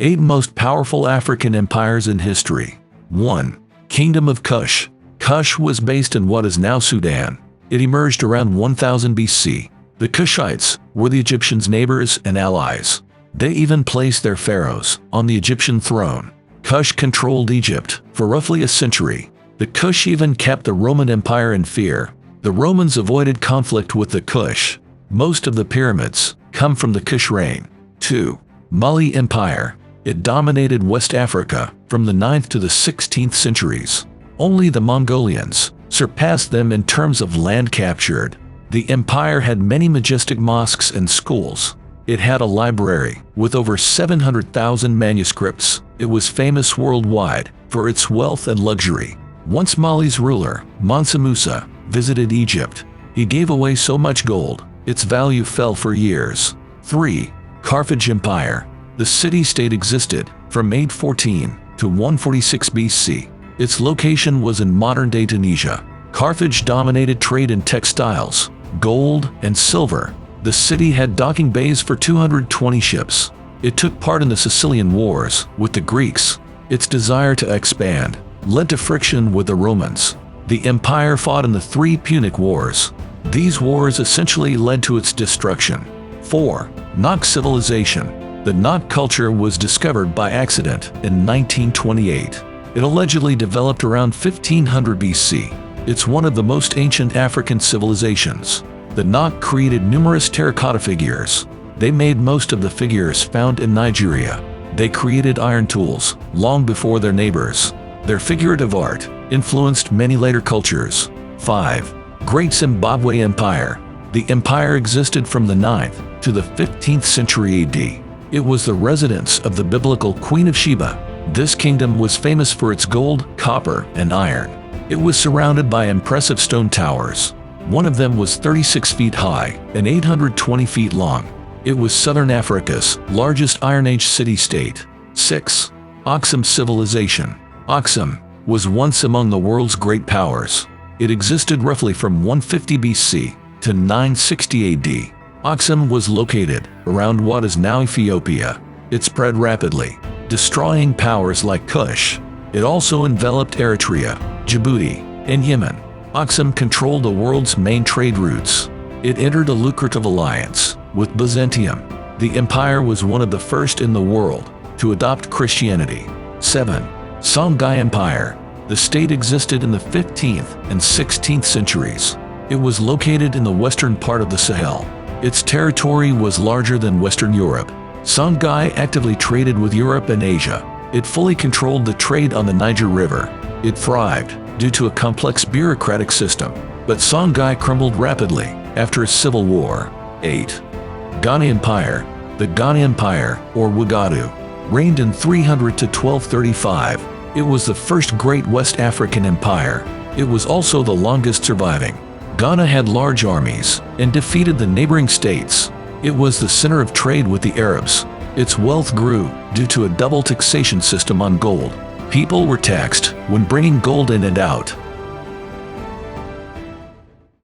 8 most powerful African empires in history. 1. Kingdom of Kush. Kush was based in what is now Sudan. It emerged around 1000 BC. The Kushites were the Egyptians' neighbors and allies. They even placed their pharaohs on the Egyptian throne. Kush controlled Egypt for roughly a century. The Kush even kept the Roman Empire in fear. The Romans avoided conflict with the Kush. Most of the pyramids come from the Kush reign. 2. Mali Empire. It dominated West Africa from the 9th to the 16th centuries. Only the Mongolians surpassed them in terms of land captured. The empire had many majestic mosques and schools. It had a library with over 700,000 manuscripts. It was famous worldwide for its wealth and luxury. Once Mali's ruler, Mansa Musa, visited Egypt. He gave away so much gold, its value fell for years. 3. Carthage Empire. The city-state existed from 814 to 146 BC. Its location was in modern-day Tunisia. Carthage dominated trade in textiles, gold, and silver. The city had docking bays for 220 ships. It took part in the Sicilian Wars with the Greeks. Its desire to expand led to friction with the Romans. The empire fought in the 3 Punic Wars. These wars essentially led to its destruction. 4. Oxum Civilization. The Nok culture was discovered by accident in 1928. It allegedly developed around 1500 BC. It's one of the most ancient African civilizations. The Nok created numerous terracotta figures. They made most of the figures found in Nigeria. They created iron tools long before their neighbors. Their figurative art influenced many later cultures. 5. Great Zimbabwe Empire. The empire existed from the 9th to the 15th century AD. It was the residence of the biblical Queen of Sheba. This kingdom was famous for its gold, copper, and iron. It was surrounded by impressive stone towers. One of them was 36 feet high and 820 feet long. It was Southern Africa's largest Iron Age city-state. 6. Oxum Civilization. Oxum was once among the world's great powers. It existed roughly from 150 BC to 960 AD. Oxum was located around what is now Ethiopia. It spread rapidly, destroying powers like Kush. It also enveloped Eritrea, Djibouti, and Yemen. Oxum controlled the world's main trade routes. It entered a lucrative alliance with Byzantium. The empire was one of the first in the world to adopt Christianity. 7. Songhai Empire. The state existed in the 15th and 16th centuries. It was located in the western part of the Sahel. Its territory was larger than Western Europe. Songhai actively traded with Europe and Asia. It fully controlled the trade on the Niger River. It thrived due to a complex bureaucratic system, but Songhai crumbled rapidly after a civil war. 8. Ghana Empire. The Ghana Empire, or Wagadu, reigned in 300 to 1235. It was the first great West African empire. It was also the longest surviving. Ghana had large armies and defeated the neighboring states. It was the center of trade with the Arabs. Its wealth grew due to a double taxation system on gold. People were taxed when bringing gold in and out.